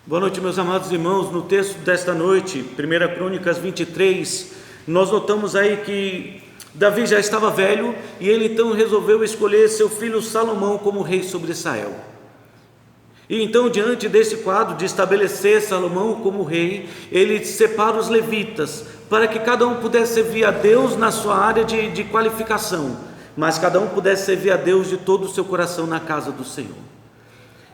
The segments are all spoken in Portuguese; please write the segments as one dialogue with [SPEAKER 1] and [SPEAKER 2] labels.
[SPEAKER 1] Boa noite, meus amados irmãos. No texto desta noite, 1 Crônicas 23, nós notamos aí que Davi já estava velho e ele então resolveu escolher seu filho Salomão como rei sobre Israel. E então, diante desse quadro de estabelecer Salomão como rei, ele separa os levitas para que cada um pudesse servir a Deus na sua área de qualificação, mas cada um pudesse servir a Deus de todo o seu coração na casa do Senhor.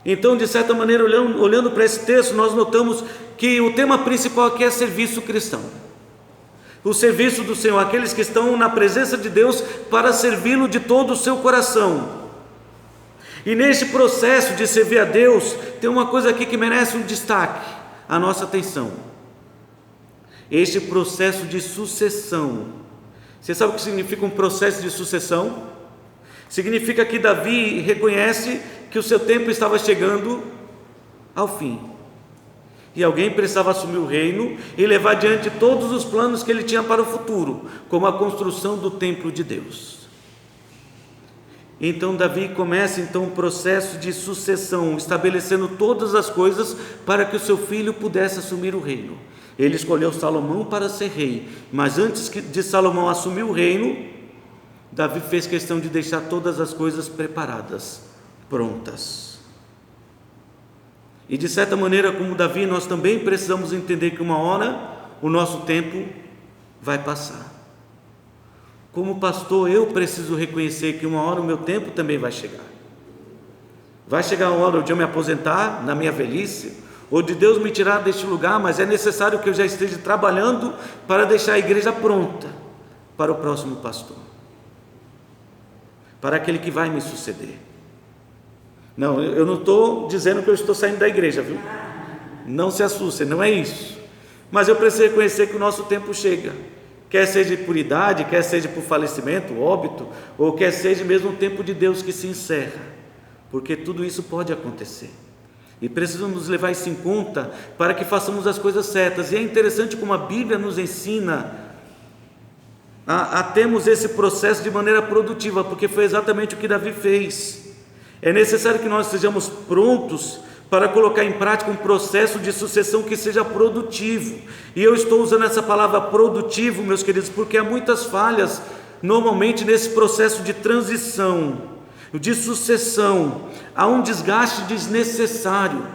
[SPEAKER 1] Então, de certa maneira, olhando para esse texto, nós notamos que o tema principal aqui é serviço cristão. O serviço do Senhor, aqueles que estão na presença de Deus para servi-lo de todo o seu coração. E neste processo de servir a Deus, tem uma coisa aqui que merece um destaque, a nossa atenção. Este processo de sucessão. Você sabe o que significa um processo de sucessão? Significa que Davi reconhece que o seu tempo estava chegando ao fim. E alguém precisava assumir o reino e levar adiante todos os planos que ele tinha para o futuro, como a construção do templo de Deus. Então Davi começa um processo de sucessão, estabelecendo todas as coisas para que o seu filho pudesse assumir o reino. Ele escolheu Salomão para ser rei, mas antes de Salomão assumir o reino, Davi fez questão de deixar todas as coisas preparadas, prontas. E de certa maneira, como Davi, nós também precisamos entender que uma hora o nosso tempo vai passar. Como pastor, eu preciso reconhecer que uma hora o meu tempo também vai chegar. Vai chegar a hora de eu me aposentar na minha velhice, ou de Deus me tirar deste lugar, mas é necessário que eu já esteja trabalhando para deixar a igreja pronta para o próximo pastor, para aquele que vai me suceder. Não, eu não estou dizendo que eu estou saindo da igreja, viu? Não se assustem, não é isso. Mas eu preciso reconhecer que o nosso tempo chega, quer seja por idade, quer seja por falecimento, óbito, ou quer seja mesmo o tempo de Deus que se encerra, porque tudo isso pode acontecer. E precisamos levar isso em conta para que façamos as coisas certas. E é interessante como a Bíblia nos ensina a termos esse processo de maneira produtiva, porque foi exatamente o que Davi fez. É necessário que nós estejamos prontos para colocar em prática um processo de sucessão que seja produtivo. E eu estou usando essa palavra produtivo, meus queridos, porque há muitas falhas normalmente nesse processo de transição, de sucessão. Há um desgaste desnecessário.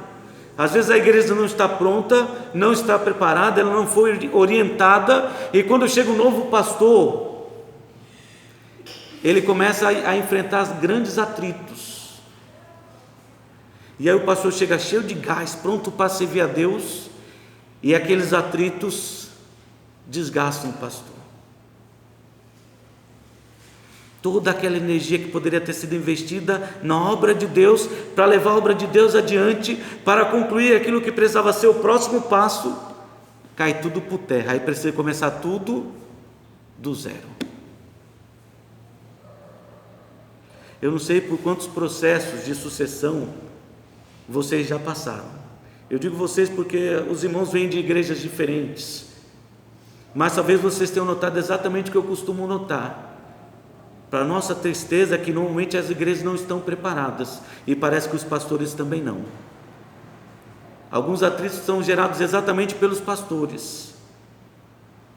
[SPEAKER 1] Às vezes a igreja não está pronta, não está preparada, ela não foi orientada, e quando chega um novo pastor, ele começa a enfrentar grandes atritos. E aí o pastor chega cheio de gás, pronto para servir a Deus, e aqueles atritos desgastam o pastor. Toda aquela energia que poderia ter sido investida na obra de Deus, para levar a obra de Deus adiante, para concluir aquilo que precisava ser o próximo passo, cai tudo por terra. Aí precisa começar tudo do zero. Eu não sei por quantos processos de sucessão vocês já passaram. Eu digo vocês porque os irmãos vêm de igrejas diferentes, mas talvez vocês tenham notado exatamente o que eu costumo notar. Para nossa tristeza é que normalmente as igrejas não estão preparadas, e parece que os pastores também não. Alguns atritos são gerados exatamente pelos pastores,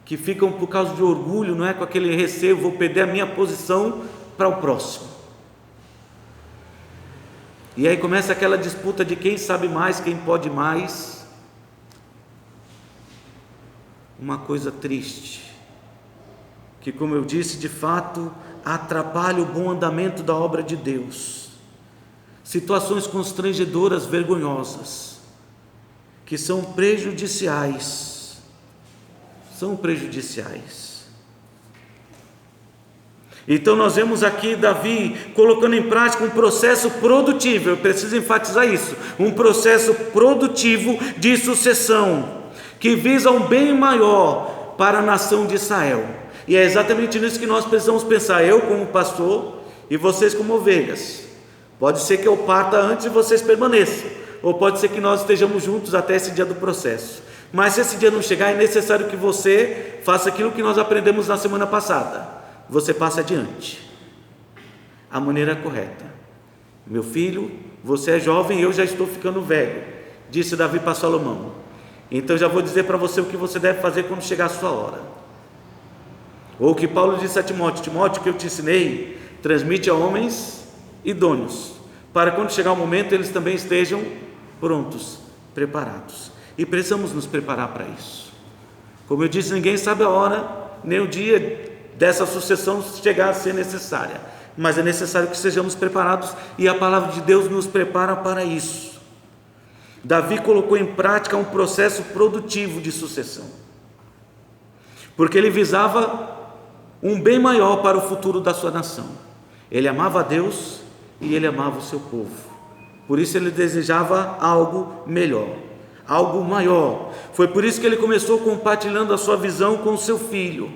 [SPEAKER 1] que ficam por causa de orgulho, não é, com aquele receio, vou perder a minha posição para o próximo. E aí começa aquela disputa de quem sabe mais, quem pode mais. Uma coisa triste, que, como eu disse, de fato atrapalha o bom andamento da obra de Deus. Situações constrangedoras, vergonhosas, que são prejudiciais. Então nós vemos aqui Davi colocando em prática um processo produtivo. Eu preciso enfatizar isso, um processo produtivo de sucessão, que visa um bem maior para a nação de Israel. E é exatamente nisso que nós precisamos pensar, eu como pastor e vocês como ovelhas. Pode ser que eu parta antes e vocês permaneçam, ou pode ser que nós estejamos juntos até esse dia do processo. Mas se esse dia não chegar, é necessário que você faça aquilo que nós aprendemos na semana passada. Você passa adiante, a maneira correta. Meu filho, você é jovem, eu já estou ficando velho. disse Davi para Salomão. Então já vou dizer para você o que você deve fazer quando chegar a sua hora. Ou o que Paulo disse a Timóteo: Timóteo, que eu te ensinei, transmite a homens idôneos, para quando chegar o momento eles também estejam prontos, preparados. E precisamos nos preparar para isso. Como eu disse, ninguém sabe a hora, nem o dia dessa sucessão chegar a ser necessária, mas é necessário que sejamos preparados, e a palavra de Deus nos prepara para isso. Davi colocou em prática um processo produtivo de sucessão, porque ele visava um bem maior para o futuro da sua nação. Ele amava a Deus e ele amava o seu povo, por isso ele desejava algo melhor, algo maior. Foi por isso que ele começou compartilhando a sua visão com o seu filho,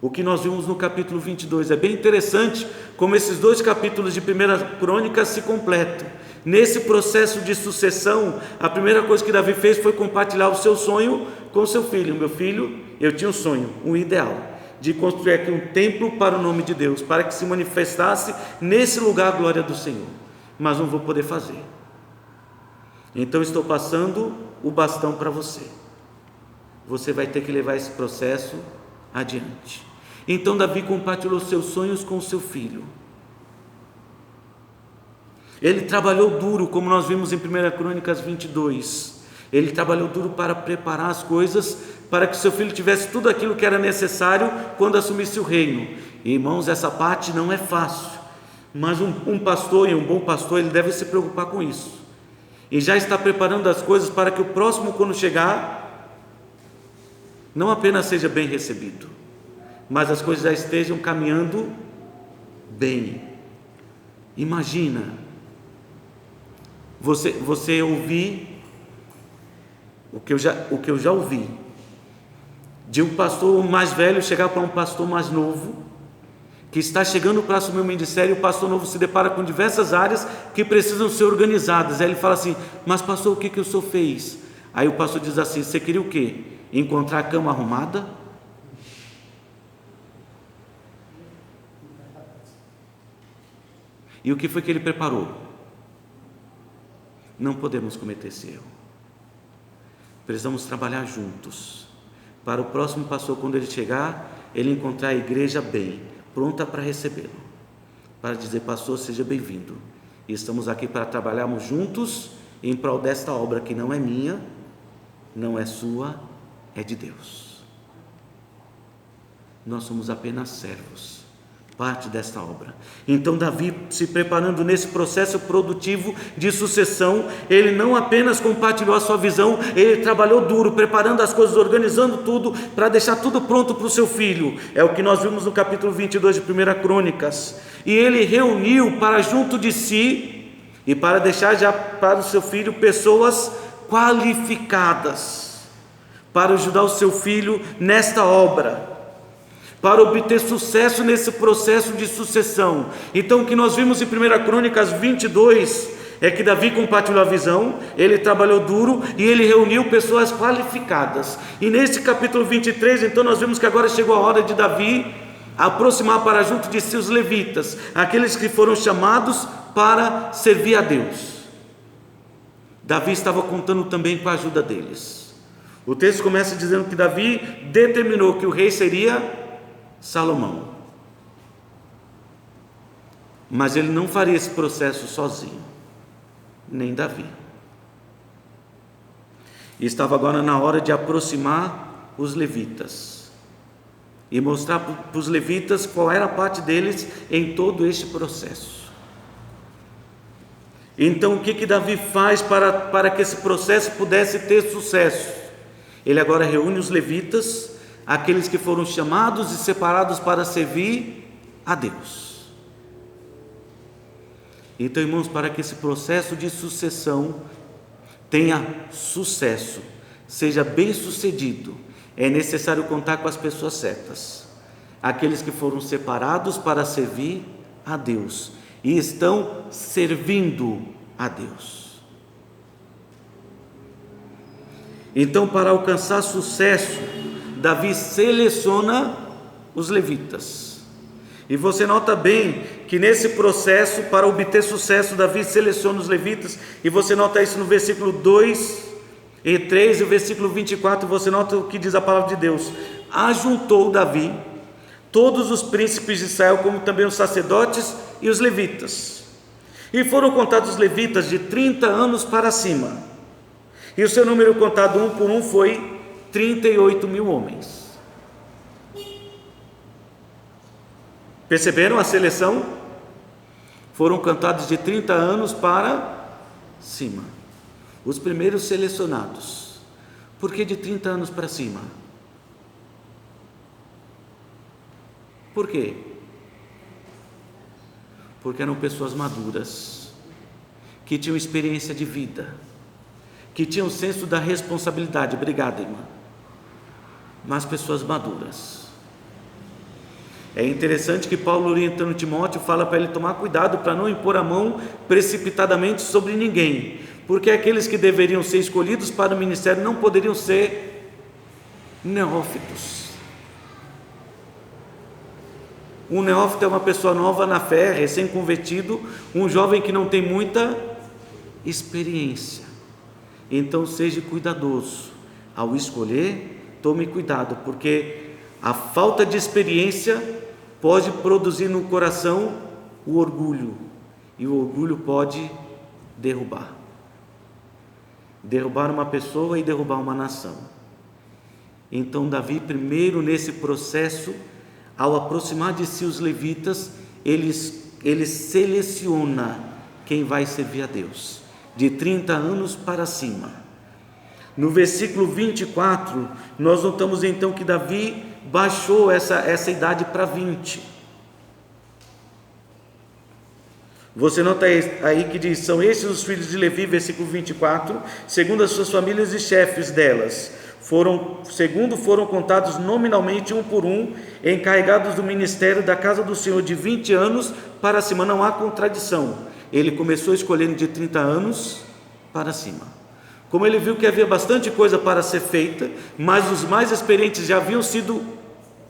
[SPEAKER 1] o que nós vimos no capítulo 22. É bem interessante como esses dois capítulos de 1 Crônicas se completam. Nesse processo de sucessão, a primeira coisa que Davi fez foi compartilhar o seu sonho com o seu filho. Meu filho, eu tinha um sonho, um ideal, de construir aqui um templo para o nome de Deus, para que se manifestasse nesse lugar a glória do Senhor, mas não vou poder fazer. Então estou passando o bastão para você. Você vai ter que levar esse processo adiante. Então Davi compartilhou seus sonhos com o seu filho. Ele trabalhou duro, como nós vimos em 1 Crônicas 22. Ele trabalhou duro para preparar as coisas, para que seu filho tivesse tudo aquilo que era necessário quando assumisse o reino. E, irmãos, essa parte não é fácil, mas um pastor, e um bom pastor, ele deve se preocupar com isso, e já está preparando as coisas para que o próximo, quando chegar, não apenas seja bem recebido, mas as coisas já estejam caminhando bem. Imagina você ouvir o que eu já ouvi, de um pastor mais velho chegar para um pastor mais novo, que está chegando para assumir o ministério, e o pastor novo se depara com diversas áreas que precisam ser organizadas. Aí ele fala assim: mas pastor, o que o senhor fez? Aí o pastor diz assim: você queria o quê? Encontrar a cama arrumada? E o que foi que ele preparou? Não podemos cometer esse erro. Precisamos trabalhar juntos, para o próximo pastor, quando ele chegar, ele encontrar a igreja bem, pronta para recebê-lo, para dizer: pastor, seja bem-vindo, e estamos aqui para trabalharmos juntos em prol desta obra que não é minha, não é sua, é de Deus. Nós somos apenas servos, parte desta obra. Então Davi, se preparando nesse processo produtivo de sucessão, ele não apenas compartilhou a sua visão, ele trabalhou duro, preparando as coisas, organizando tudo, para deixar tudo pronto para o seu filho. É o que nós vimos no capítulo 22 de 1 Crônicas. E ele reuniu para junto de si, e para deixar já para o seu filho, pessoas qualificadas, para ajudar o seu filho nesta obra, para obter sucesso nesse processo de sucessão. Então o que nós vimos em 1 Crônicas 22 é que Davi compartilhou a visão, ele trabalhou duro e ele reuniu pessoas qualificadas. E nesse capítulo 23, então nós vimos que agora chegou a hora de Davi aproximar para junto de si os levitas, aqueles que foram chamados para servir a Deus. Davi estava contando também com a ajuda deles. O texto começa dizendo que Davi determinou que o rei seria Salomão, mas ele não faria esse processo sozinho, nem Davi. E estava agora na hora de aproximar os levitas e mostrar para os levitas qual era a parte deles em todo este processo. Então o que Davi faz para que esse processo pudesse ter sucesso? Ele agora reúne os levitas, aqueles que foram chamados e separados para servir a Deus. Então, irmãos, para que esse processo de sucessão tenha sucesso, seja bem sucedido, é necessário contar com as pessoas certas, aqueles que foram separados para servir a Deus e estão servindo a Deus. Então, para alcançar sucesso, Davi seleciona os levitas. E você nota bem que nesse processo, para obter sucesso, Davi seleciona os levitas, e você nota isso no versículo 2 e 3 e o versículo 24, você nota o que diz a palavra de Deus: ajuntou Davi todos os príncipes de Israel, como também os sacerdotes e os levitas, e foram contados os levitas de 30 anos para cima, e o seu número contado um por um foi 38.000 homens. Perceberam a seleção? Foram contados de 30 anos para cima, os primeiros selecionados. Por que de 30 anos para cima? Por quê? Porque eram pessoas maduras, que tinham experiência de vida, que tinham senso da responsabilidade. Obrigado, irmã. Mas pessoas maduras. É interessante que Paulo, orientando Timóteo, fala para ele tomar cuidado para não impor a mão precipitadamente sobre ninguém, porque aqueles que deveriam ser escolhidos para o ministério não poderiam ser neófitos. Um neófito é uma pessoa nova na fé, recém-convertido, um jovem que não tem muita experiência. Então seja cuidadoso ao escolher, tome cuidado, porque a falta de experiência pode produzir no coração o orgulho, e o orgulho pode derrubar uma pessoa e derrubar uma nação. Então Davi, primeiro nesse processo, ao aproximar de si os levitas, ele seleciona quem vai servir a Deus, de 30 anos para cima. No versículo 24, nós notamos então que Davi baixou essa idade para 20. Você nota aí que diz: são estes os filhos de Levi, versículo 24, segundo as suas famílias e chefes delas, foram contados nominalmente um por um, encarregados do ministério da casa do Senhor de 20 anos para cima. Não há contradição, ele começou escolhendo de 30 anos para cima. Como ele viu que havia bastante coisa para ser feita, mas os mais experientes já haviam sido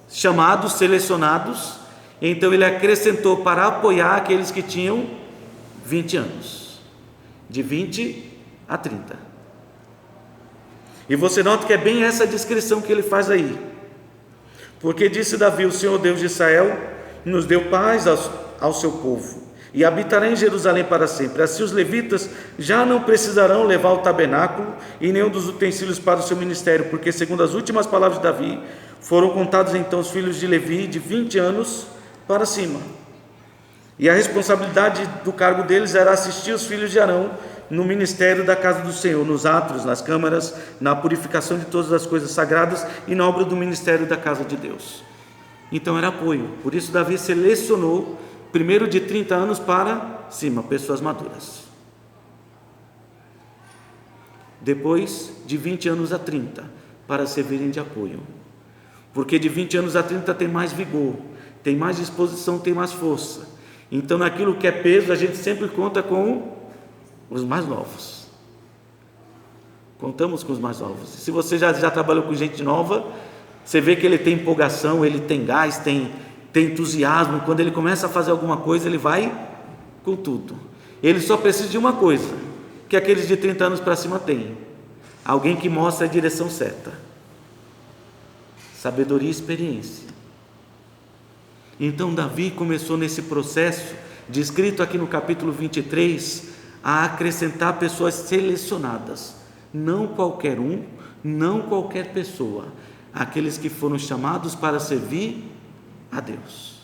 [SPEAKER 1] chamados, selecionados, então ele acrescentou para apoiar aqueles que tinham 20 anos, de 20 a 30. E você nota que é bem essa descrição que ele faz aí, porque disse Davi: o Senhor Deus de Israel nos deu paz ao seu povo, e habitará em Jerusalém para sempre. Assim os levitas já não precisarão levar o tabernáculo e nenhum dos utensílios para o seu ministério, porque segundo as últimas palavras de Davi, foram contados então os filhos de Levi de 20 anos para cima, e a responsabilidade do cargo deles era assistir os filhos de Arão no ministério da casa do Senhor, nos átrios, nas câmaras, na purificação de todas as coisas sagradas e na obra do ministério da casa de Deus. Então era apoio. Por isso Davi selecionou primeiro de 30 anos para cima, pessoas maduras. Depois de 20 anos a 30, para servirem de apoio. Porque de 20 anos a 30 tem mais vigor, tem mais disposição, tem mais força. Então naquilo que é peso, a gente sempre conta com os mais novos. Contamos com os mais novos. Se você já trabalhou com gente nova, você vê que ele tem empolgação, ele tem gás, tem entusiasmo. Quando ele começa a fazer alguma coisa, ele vai com tudo. Ele só precisa de uma coisa, que aqueles de 30 anos para cima têm: alguém que mostra a direção certa, sabedoria e experiência. Então Davi começou nesse processo, descrito aqui no capítulo 23, a acrescentar pessoas selecionadas, não qualquer um, não qualquer pessoa, aqueles que foram chamados para servir a Deus.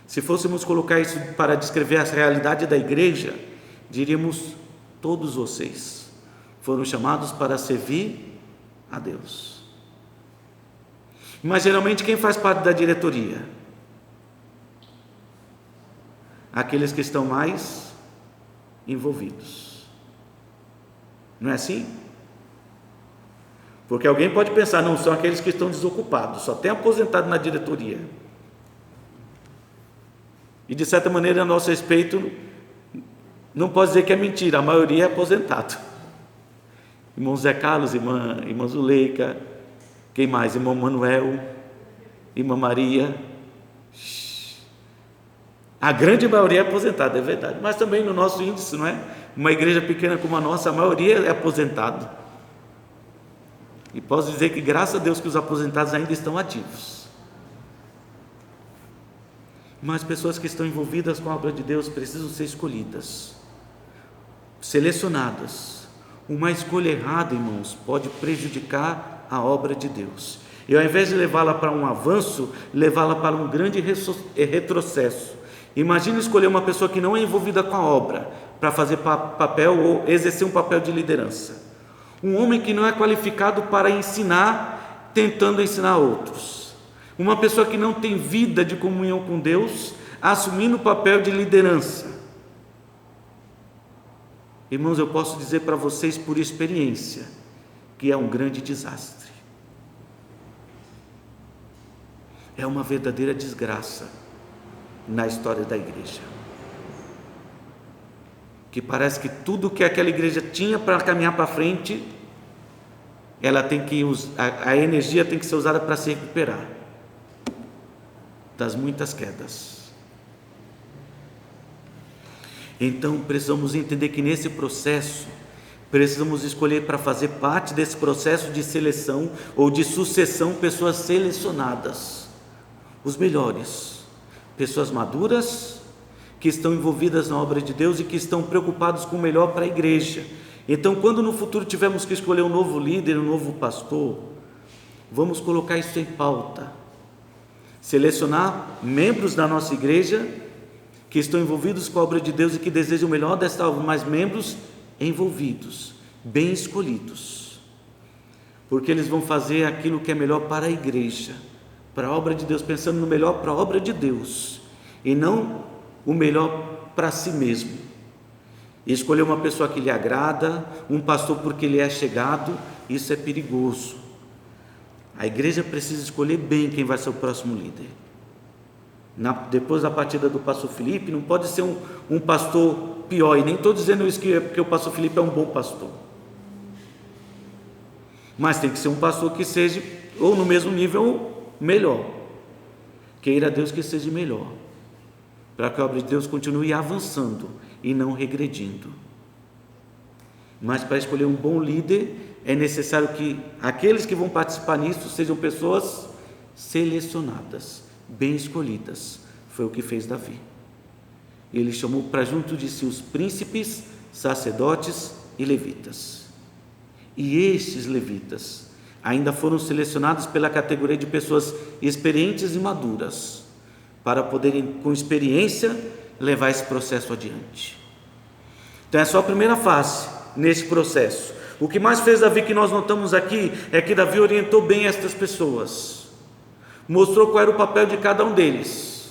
[SPEAKER 1] Se fôssemos colocar isso para descrever a realidade da igreja, diríamos: todos vocês foram chamados para servir a Deus. Mas geralmente quem faz parte da diretoria? Aqueles que estão mais envolvidos. Não é assim? Porque alguém pode pensar: não, são aqueles que estão desocupados, só tem aposentado na diretoria. E de certa maneira, a nosso respeito, não pode dizer que é mentira, a maioria é aposentado. Irmão Zé Carlos, irmã Zuleika, quem mais? Irmão Manuel, irmã Maria. A grande maioria é aposentada, é verdade, mas também no nosso índice, não é? Uma igreja pequena como a nossa, a maioria é aposentado. E posso dizer que graças a Deus que os aposentados ainda estão ativos. Mas pessoas que estão envolvidas com a obra de Deus precisam ser escolhidas, selecionadas. Uma escolha errada, irmãos, pode prejudicar a obra de Deus. E ao invés de levá-la para um avanço, levá-la para um grande retrocesso. Imagina escolher uma pessoa que não é envolvida com a obra para fazer papel ou exercer um papel de liderança. Um homem que não é qualificado para ensinar, tentando ensinar outros. Uma pessoa que não tem vida de comunhão com Deus, assumindo o papel de liderança. Irmãos, eu posso dizer para vocês por experiência que é um grande desastre. É uma verdadeira desgraça na história da igreja. Que parece que tudo que aquela igreja tinha para caminhar para frente, ela tem que a energia tem que ser usada para se recuperar das muitas quedas. Então precisamos entender que nesse processo precisamos escolher para fazer parte desse processo de seleção ou de sucessão pessoas selecionadas, os melhores, pessoas maduras que estão envolvidas na obra de Deus e que estão preocupados com o melhor para a igreja. Então, quando no futuro tivermos que escolher um novo líder, um novo pastor, vamos colocar isso em pauta. Selecionar membros da nossa igreja que estão envolvidos com a obra de Deus e que desejam o melhor desta obra, mas membros envolvidos, bem escolhidos, porque eles vão fazer aquilo que é melhor para a igreja, para a obra de Deus, pensando no melhor para a obra de Deus e não o melhor para si mesmo. E escolher uma pessoa que lhe agrada, um pastor porque ele é chegado, isso é perigoso. A igreja precisa escolher bem quem vai ser o próximo líder. Depois da partida do pastor Felipe, não pode ser um pastor pior, e nem estou dizendo isso porque o pastor Felipe é um bom pastor, mas tem que ser um pastor que seja ou no mesmo nível ou melhor. Queira Deus que seja melhor, para que a obra de Deus continue avançando e não regredindo. Mas para escolher um bom líder é necessário que aqueles que vão participar nisso sejam pessoas selecionadas, bem escolhidas. Foi o que fez Davi. Ele chamou para junto de si os príncipes, sacerdotes e levitas. E estes levitas ainda foram selecionados pela categoria de pessoas experientes e maduras, para poderem, com experiência, levar esse processo adiante. Então é só a primeira fase nesse processo. O que mais fez Davi, que nós notamos aqui, é que Davi orientou bem estas pessoas, mostrou qual era o papel de cada um deles.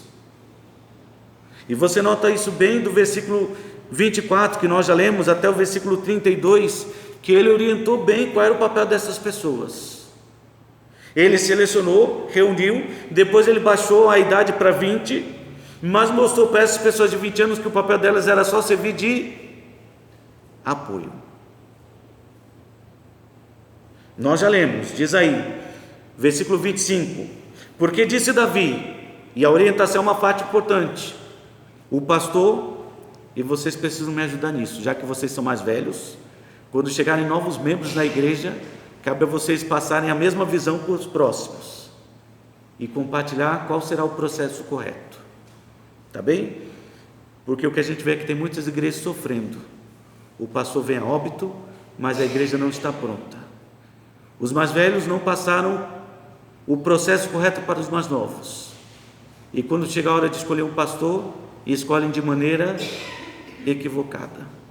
[SPEAKER 1] E você nota isso bem do versículo 24, que nós já lemos, até o versículo 32, que ele orientou bem qual era o papel dessas pessoas. Ele selecionou, reuniu, depois ele baixou a idade para 20, mas mostrou para essas pessoas de 20 anos que o papel delas era só servir de apoio. Nós já lemos, diz aí, versículo 25, porque disse Davi, e a orientação é uma parte importante, o pastor, e vocês precisam me ajudar nisso, já que vocês são mais velhos, quando chegarem novos membros na igreja, cabe a vocês passarem a mesma visão para os próximos e compartilhar qual será o processo correto, tá bem? Porque o que a gente vê é que tem muitas igrejas sofrendo, o pastor vem a óbito, mas a igreja não está pronta. Os mais velhos não passaram o processo correto para os mais novos, e quando chega a hora de escolher um pastor, escolhem de maneira equivocada.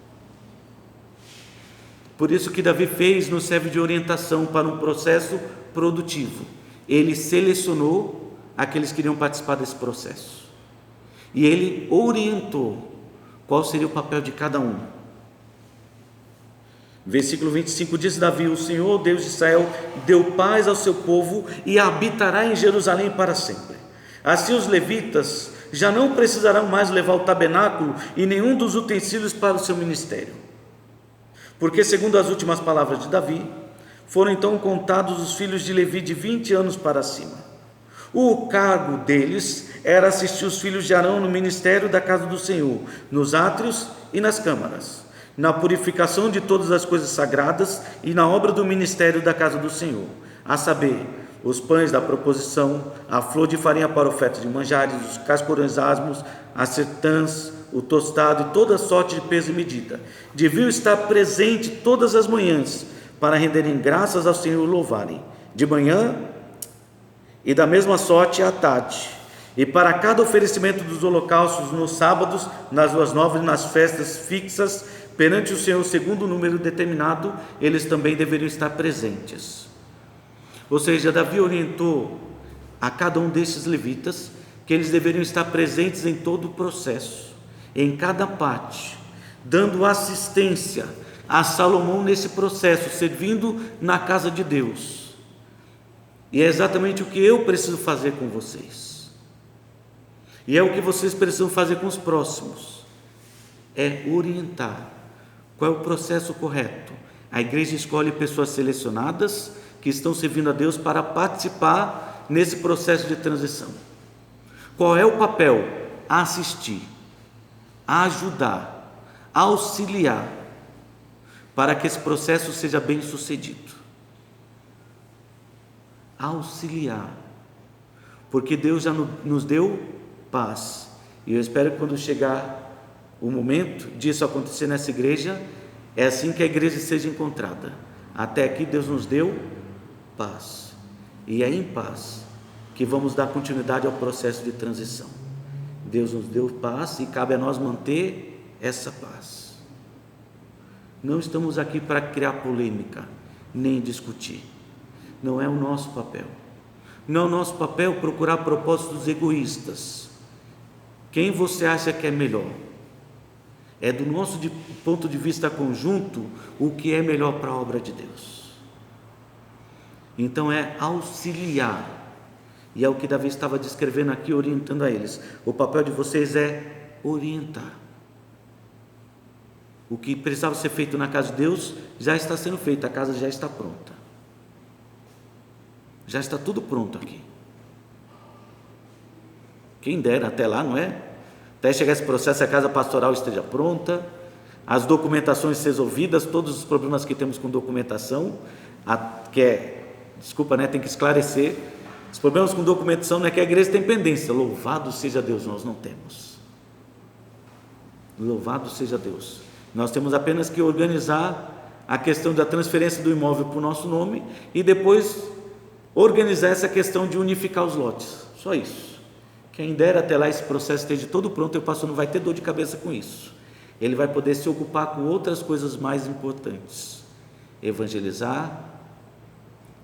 [SPEAKER 1] Por isso que Davi fez nos serve de orientação para um processo produtivo. Ele selecionou aqueles que iriam participar desse processo, e ele orientou qual seria o papel de cada um. Versículo 25 diz Davi: o Senhor Deus de Israel deu paz ao seu povo e habitará em Jerusalém para sempre. Assim os levitas já não precisarão mais levar o tabernáculo e nenhum dos utensílios para o seu ministério, porque segundo as últimas palavras de Davi, foram então contados os filhos de Levi de 20 anos para cima. O cargo deles era assistir os filhos de Arão no ministério da casa do Senhor, nos átrios e nas câmaras, na purificação de todas as coisas sagradas e na obra do ministério da casa do Senhor, a saber, os pães da proposição, a flor de farinha para oferta de manjares, os cascorões asmos, as sertãs, o tostado e toda sorte de peso e medida. Deviam estar presente todas as manhãs, para renderem graças ao Senhor e louvarem, de manhã e da mesma sorte à tarde. E para cada oferecimento dos holocaustos nos sábados, nas luas novas e nas festas fixas, perante o Senhor, segundo o número determinado, eles também deveriam estar presentes. Ou seja, Davi orientou a cada um desses levitas que eles deveriam estar presentes em todo o processo, em cada parte, dando assistência a Salomão nesse processo, servindo na casa de Deus. E é exatamente o que eu preciso fazer com vocês, e é o que vocês precisam fazer com os próximos, é orientar qual é o processo correto. A igreja escolhe pessoas selecionadas que estão servindo a Deus para participar nesse processo de transição. Qual é o papel? Assistir, ajudar, auxiliar, para que esse processo seja bem sucedido. Auxiliar, porque Deus já nos deu paz, e eu espero que quando chegar o momento disso acontecer nessa igreja, é assim que a igreja seja encontrada. Até aqui Deus nos deu paz, e é em paz que vamos dar continuidade ao processo de transição. Deus nos deu paz e cabe a nós manter essa paz. Não estamos aqui para criar polêmica, nem discutir. Não é o nosso papel. Não é o nosso papel procurar propósitos egoístas. Quem você acha que é melhor? É do nosso ponto de vista conjunto o que é melhor para a obra de Deus. Então é auxiliar, e é o que Davi estava descrevendo aqui, orientando a eles. O papel de vocês é orientar. O que precisava ser feito na casa de Deus já está sendo feito, a casa já está pronta. Já está tudo pronto aqui. Quem dera até lá, não é? Até chegar esse processo, a casa pastoral esteja pronta, as documentações resolvidas, todos os problemas que temos com documentação, tem que esclarecer. Os problemas com documentação não é que a igreja tem pendência. Louvado seja Deus, nós não temos. Louvado seja Deus. Nós temos apenas que organizar a questão da transferência do imóvel para o nosso nome e depois organizar essa questão de unificar os lotes. Só isso. Quem dera até lá esse processo esteja todo pronto, o pastor não vai ter dor de cabeça com isso. Ele vai poder se ocupar com outras coisas mais importantes: evangelizar,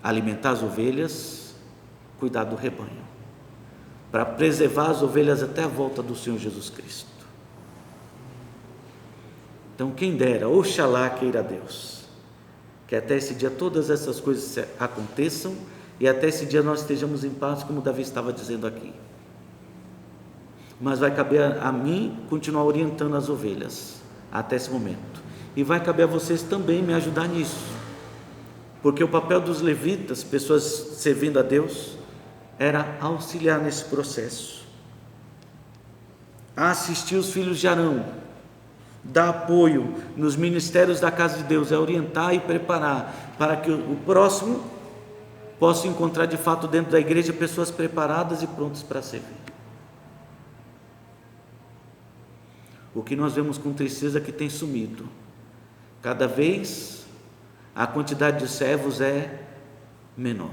[SPEAKER 1] alimentar as ovelhas, cuidar do rebanho, para preservar as ovelhas até a volta do Senhor Jesus Cristo. Então, quem dera, oxalá queira Deus, que até esse dia todas essas coisas aconteçam e até esse dia nós estejamos em paz, como Davi estava dizendo aqui. Mas vai caber a mim continuar orientando as ovelhas até esse momento, e vai caber a vocês também me ajudar nisso, porque o papel dos levitas, pessoas servindo a Deus, era auxiliar nesse processo, assistir os filhos de Arão, dar apoio nos ministérios da casa de Deus, é orientar e preparar para que o próximo possa encontrar de fato dentro da igreja pessoas preparadas e prontas para servir. O que nós vemos com tristeza é que tem sumido. Cada vez a quantidade de servos é menor.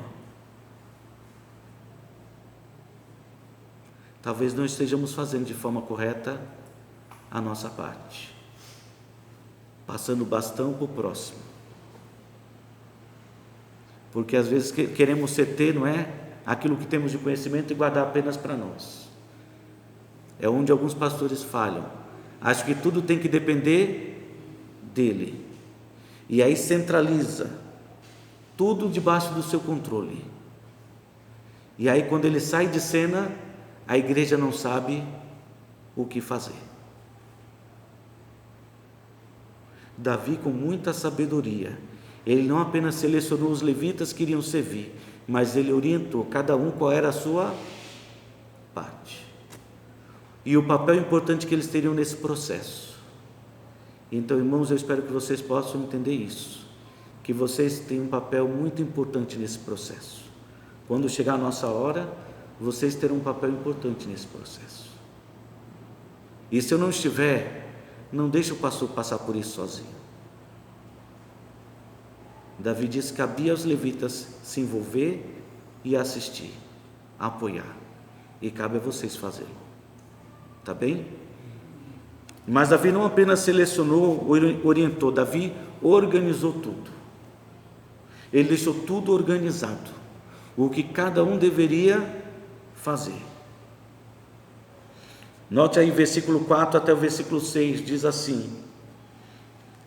[SPEAKER 1] Talvez não estejamos fazendo de forma correta a nossa parte, passando o bastão para o próximo, porque às vezes queremos ter, não é? Aquilo que temos de conhecimento e guardar apenas para nós. É onde alguns pastores falham. Acho que tudo tem que depender dele, e aí centraliza tudo debaixo do seu controle, e aí quando ele sai de cena, a igreja não sabe o que fazer. Davi, com muita sabedoria, ele não apenas selecionou os levitas que iriam servir, mas ele orientou cada um qual era a sua parte. e o papel importante que eles teriam nesse processo. Então, irmãos, eu espero que vocês possam entender isso, que vocês têm um papel muito importante nesse processo. Quando chegar a nossa hora, vocês terão um papel importante nesse processo. E se eu não estiver, não deixe o pastor passar por isso sozinho. Davi disse que cabia aos levitas se envolver e assistir, apoiar, e cabe a vocês fazê-lo, tá bem? Mas Davi não apenas selecionou, orientou, Davi organizou tudo. Ele deixou tudo organizado, o que cada um deveria fazer. Note aí versículo 4 até o versículo 6, diz assim: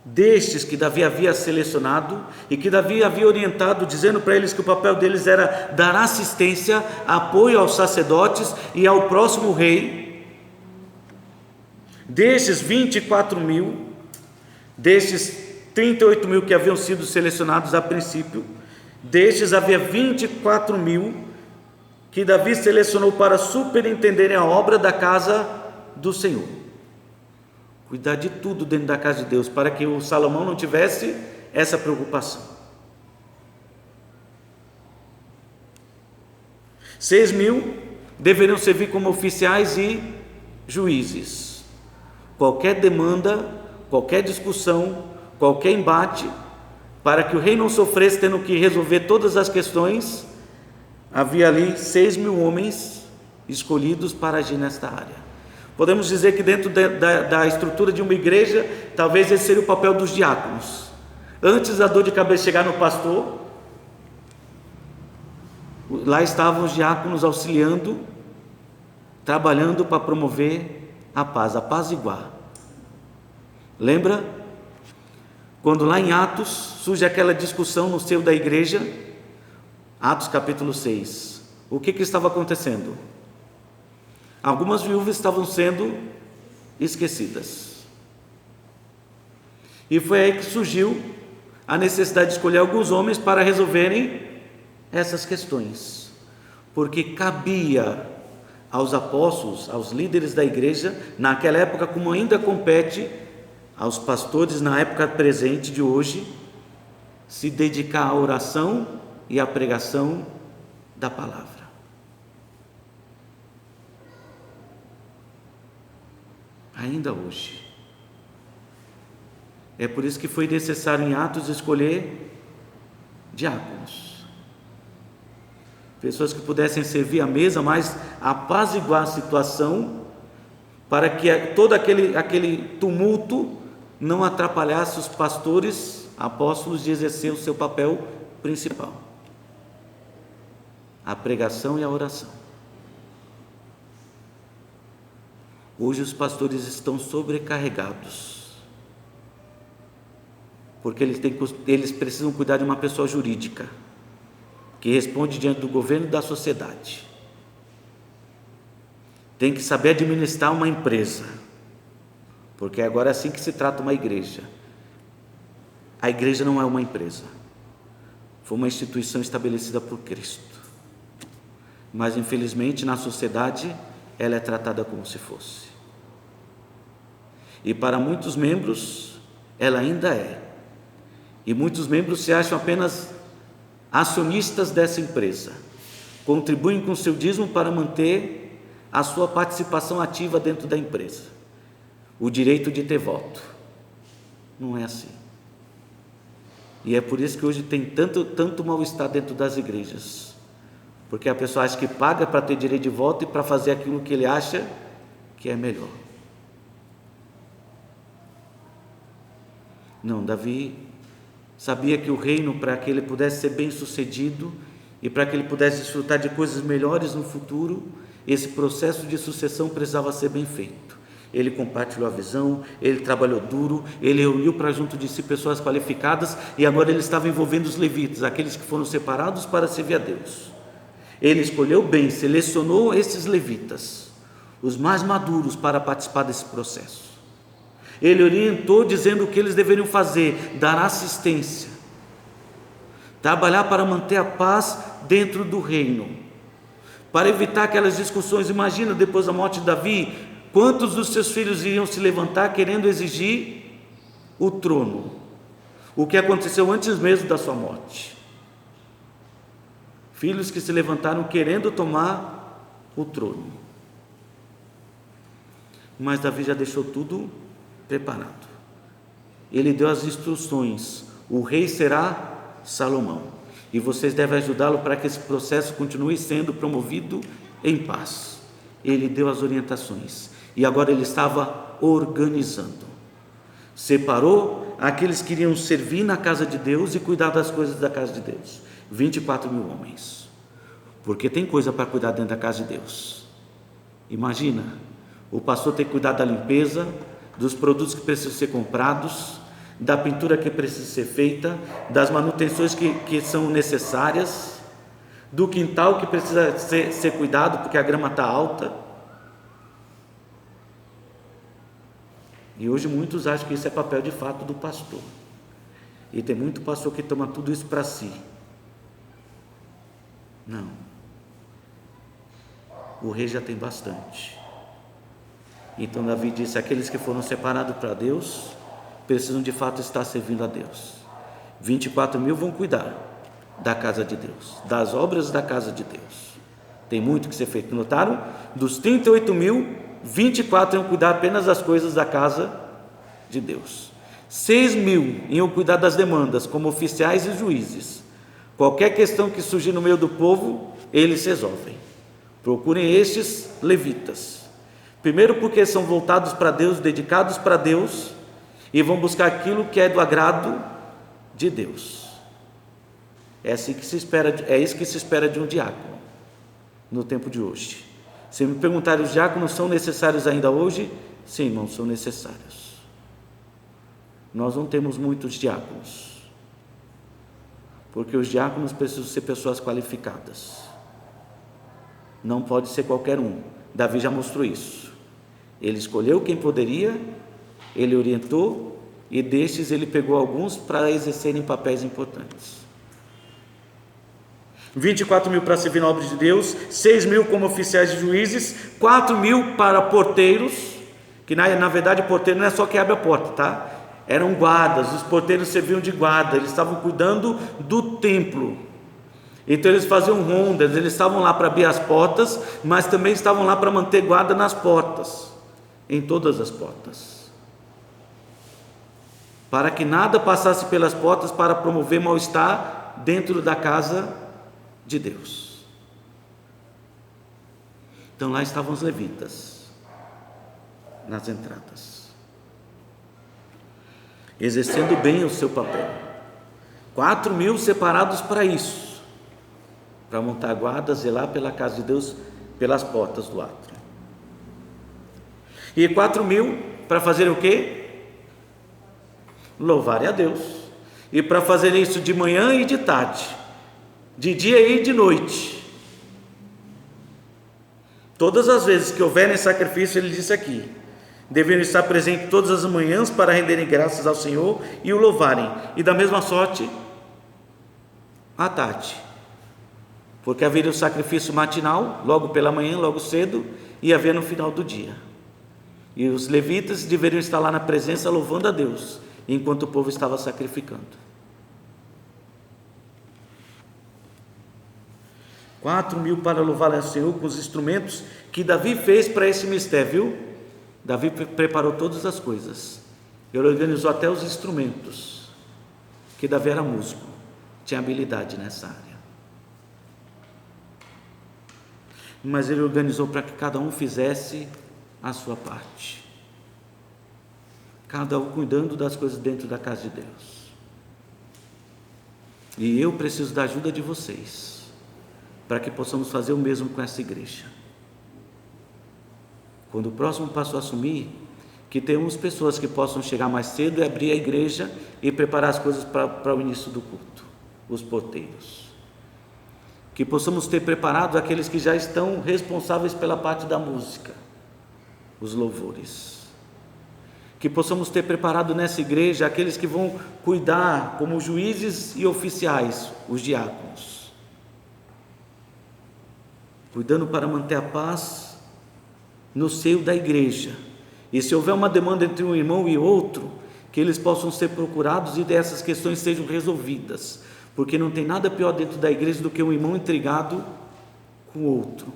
[SPEAKER 1] destes que Davi havia selecionado e que Davi havia orientado, dizendo para eles que o papel deles era dar assistência, apoio aos sacerdotes e ao próximo rei, destes 24.000, destes 38.000 que haviam sido selecionados a princípio, destes havia 24.000 que Davi selecionou para superintenderem a obra da casa do Senhor. Cuidar de tudo dentro da casa de Deus, para que o Salomão não tivesse essa preocupação. 6.000 deveriam servir como oficiais e juízes. Qualquer demanda, qualquer discussão, qualquer embate, para que o rei não sofresse tendo que resolver todas as questões, havia ali 6.000 homens escolhidos para agir nesta área. Podemos dizer que dentro da estrutura de uma igreja, talvez esse seria o papel dos diáconos. Antes da dor de cabeça chegar no pastor, lá estavam os diáconos auxiliando, trabalhando para promover a paz, apaziguar. Lembra? Quando lá em Atos surge aquela discussão no seio da igreja, Atos capítulo 6, o que estava acontecendo? Algumas viúvas estavam sendo esquecidas, e foi aí que surgiu a necessidade de escolher alguns homens para resolverem essas questões, porque cabia aos apóstolos, aos líderes da igreja, naquela época, como ainda compete aos pastores na época presente de hoje, se dedicar à oração e à pregação da palavra. Ainda hoje. É por isso que foi necessário em Atos escolher diáconos, pessoas que pudessem servir à mesa, mas apaziguar a situação, para que todo aquele tumulto não atrapalhasse os pastores, apóstolos, de exercer o seu papel principal, a pregação e a oração. Hoje os pastores estão sobrecarregados, porque eles precisam cuidar de uma pessoa jurídica, que responde diante do governo e da sociedade. Tem que saber administrar uma empresa, porque agora é assim que se trata uma igreja. A igreja não é uma empresa, foi uma instituição estabelecida por Cristo, mas infelizmente na sociedade ela é tratada como se fosse, e para muitos membros ela ainda é, e muitos membros se acham apenas acionistas dessa empresa, contribuem com seu dízimo para manter a sua participação ativa dentro da empresa, o direito de ter voto. Não é assim, e é por isso que hoje tem tanto mal-estar dentro das igrejas, porque a pessoa acha que paga para ter direito de voto e para fazer aquilo que ele acha que é melhor. Não, Davi sabia que o reino, para que ele pudesse ser bem sucedido e para que ele pudesse desfrutar de coisas melhores no futuro, esse processo de sucessão precisava ser bem feito. Ele compartilhou a visão, ele trabalhou duro, ele reuniu para junto de si pessoas qualificadas, e agora ele estava envolvendo os levitas, aqueles que foram separados para servir a Deus. Ele escolheu bem, selecionou esses levitas, os mais maduros, para participar desse processo. Ele orientou dizendo o que eles deveriam fazer: dar assistência, trabalhar para manter a paz dentro do reino, para evitar aquelas discussões. Imagina, depois da morte de Davi, quantos dos seus filhos iriam se levantar querendo exigir o trono? O que aconteceu antes mesmo da sua morte. Filhos que se levantaram querendo tomar o trono. Mas Davi já deixou tudo preparado. Ele deu as instruções: o rei será Salomão, e vocês devem ajudá-lo para que esse processo continue sendo promovido em paz. Ele deu as orientações, e agora ele estava organizando. Separou aqueles que iriam servir na casa de Deus e cuidar das coisas da casa de Deus. 24 mil homens, porque tem coisa para cuidar dentro da casa de Deus. Imagina, o pastor tem que cuidar da limpeza, dos produtos que precisam ser comprados, da pintura que precisa ser feita, das manutenções que são necessárias, do quintal que precisa ser cuidado porque a grama está alta. E hoje muitos acham que isso é papel de fato do pastor, e tem muito pastor que toma tudo isso para si. Não, o rei já tem bastante. Então Davi disse: aqueles que foram separados para Deus precisam de fato estar servindo a Deus. 24 mil vão cuidar da casa de Deus, das obras da casa de Deus. Tem muito que ser feito. Notaram? Dos 38 mil, 24 iam cuidar apenas das coisas da casa de Deus. 6 mil iam cuidar das demandas, como oficiais e juízes. Qualquer questão que surgir no meio do povo, eles resolvem. Procurem estes levitas. Primeiro porque são voltados para Deus, dedicados para Deus, e vão buscar aquilo que é do agrado de Deus. É isso que se espera de um diácono no tempo de hoje. Se me perguntarem, os diáconos são necessários ainda hoje? Sim, irmãos, são necessários. Nós não temos muitos diáconos, porque os diáconos precisam ser pessoas qualificadas. Não pode ser qualquer um. Davi já mostrou isso. Ele escolheu quem poderia, ele orientou, e destes ele pegou alguns para exercerem papéis importantes. 24 mil para servir na obra de Deus, 6 mil como oficiais e juízes, 4 mil para porteiros, que na verdade porteiro não é só que abre a porta, tá? Eram guardas, os porteiros serviam de guarda, eles estavam cuidando do templo. Então eles faziam rondas, eles estavam lá para abrir as portas, mas também estavam lá para manter guarda nas portas, em todas as portas, para que nada passasse pelas portas para promover mal-estar dentro da casa de Deus. Então lá estavam os levitas, nas entradas, exercendo bem o seu papel. 4 mil separados para isso, para montar guarda, zelar pela casa de Deus, pelas portas do átrio. E 4 mil para fazer o quê? Louvarem a Deus. E para fazer isso de manhã e de tarde, de dia e de noite. Todas as vezes que houverem sacrifício, ele disse aqui, deveriam estar presentes todas as manhãs para renderem graças ao Senhor e o louvarem. E da mesma sorte, à tarde. Porque haveria o sacrifício matinal, logo pela manhã, logo cedo, e haver no final do dia. E os levitas deveriam estar lá na presença louvando a Deus, enquanto o povo estava sacrificando. 4 mil para louvar ao Senhor com os instrumentos que Davi fez para esse mistério, viu? Davi preparou todas as coisas. Ele organizou até os instrumentos, que Davi era músico, tinha habilidade nessa área. Mas ele organizou para que cada um fizesse a sua parte, cada um cuidando das coisas dentro da casa de Deus. E eu preciso da ajuda de vocês, para que possamos fazer o mesmo com essa igreja. Quando o próximo pastor assumir, que tenhamos pessoas que possam chegar mais cedo e abrir a igreja e preparar as coisas para o início do culto, os porteiros. Que possamos ter preparado aqueles que já estão responsáveis pela parte da música, os louvores. Que possamos ter preparado nessa igreja aqueles que vão cuidar como juízes e oficiais, os diáconos, cuidando para manter a paz no seio da igreja. E se houver uma demanda entre um irmão e outro, que eles possam ser procurados e dessas questões sejam resolvidas, porque não tem nada pior dentro da igreja do que um irmão intrigado com o outro.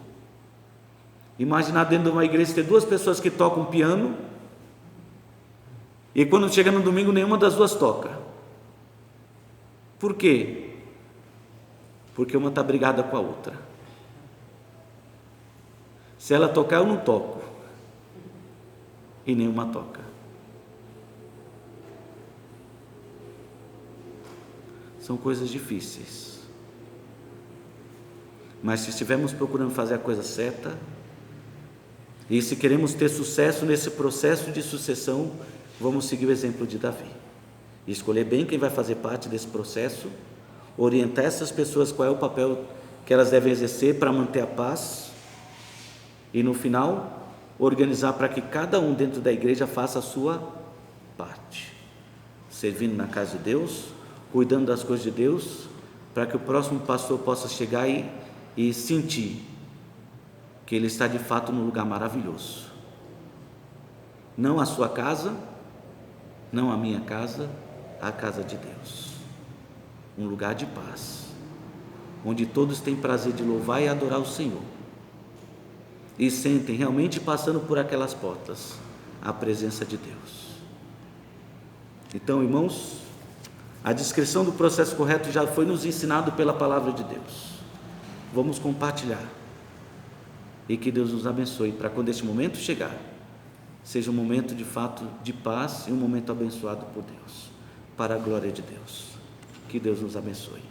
[SPEAKER 1] Imaginar dentro de uma igreja ter duas pessoas que tocam piano e quando chega no domingo nenhuma das duas toca. Por quê? Porque uma está brigada com a outra. Se ela tocar, eu não toco, e nenhuma toca. São coisas difíceis, mas se estivermos procurando fazer a coisa certa, e se queremos ter sucesso nesse processo de sucessão, vamos seguir o exemplo de Davi, escolher bem quem vai fazer parte desse processo, orientar essas pessoas qual é o papel que elas devem exercer para manter a paz, e no final, organizar para que cada um dentro da igreja faça a sua parte, servindo na casa de Deus, cuidando das coisas de Deus, para que o próximo pastor possa chegar e sentir que ele está de fato num lugar maravilhoso. Não a sua casa, não a minha casa, a casa de Deus. Um lugar de paz, onde todos têm prazer de louvar e adorar o Senhor, e sentem realmente passando por aquelas portas a presença de Deus. Então, irmãos, a descrição do processo correto já foi nos ensinado pela palavra de Deus. Vamos compartilhar, e que Deus nos abençoe para quando esse momento chegar, seja um momento de fato de paz e um momento abençoado por Deus, para a glória de Deus. Que Deus nos abençoe.